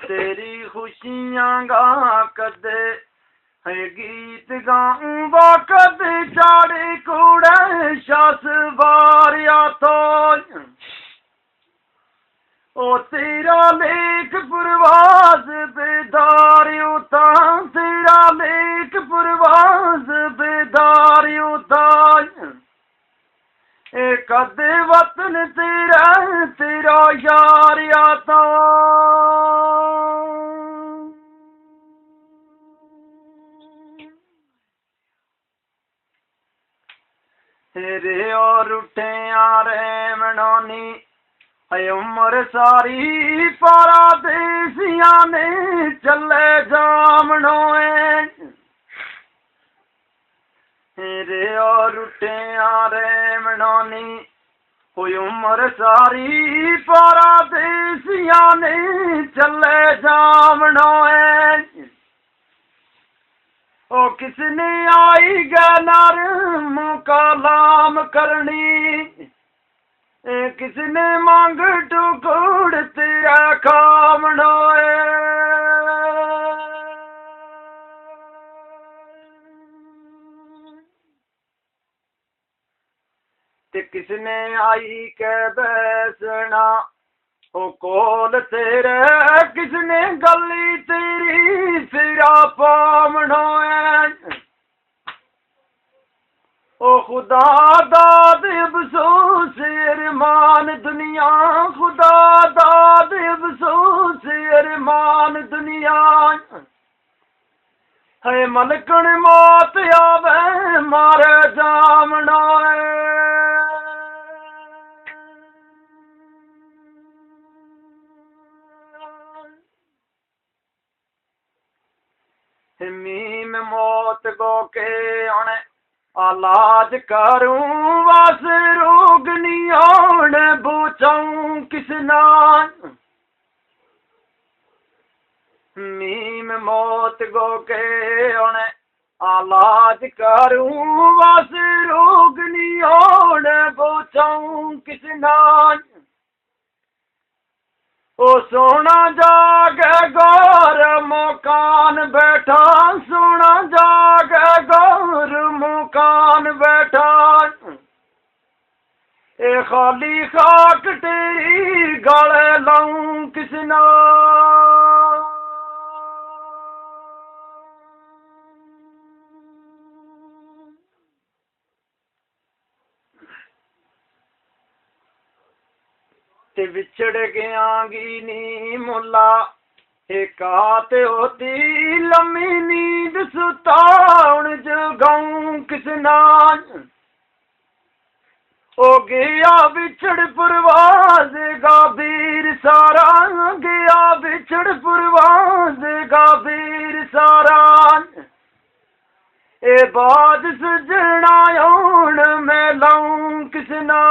तेरी खुशियां गा कदे है गीत गाऊंगा कदे चाड़े कूड़े शस बारिया तो ओ तेरा लेख प्रवास बेदारियोता तेरा लेख प्रवास बेदारियोता कदे वतन तेरा तेरा यार आता तेरे और उठे आरे मनानी उम्र सारी पारा देसिया ने चले जामनोए तेरे और उठे आरे मनानी कोई उम्र सारी पारा देसिया ने चले जामनोए ओ किसने आई गनर मुकालाम करनी किसने मांग टुकड़ तेरा खामनोए ते किसने आई के बैसना ओ कोल तेरे किसने गली तेरी सिरा पामनोए ओ खुदा दाद अफसोस अरमान दुनिया खुदा दाद अफसोस अरमान दुनिया है मलकन मौत आवे मारे जामना मीम मौत गो के आने आलाज करूं बस रोग नहीं आने बचाऊं किसना मीम मौत गो के आने आलाज करूं बस रोग नहीं आने बचाऊं किसना ओ सोना जागे गौर मकान बैठा सोना जागे गौर मकान बैठा ए खाली खाक तेरी गले लाऊं किसना ते विछड़ गयांगी नी मुला एकात होती लम्मी नींद सुताउन जगाऊं किसना ओ गया बिछड़ परवाज गाबीर सारा गया बिछड़ परवाज गाबीर सारा ए बाज सजना मैं लाऊं किसना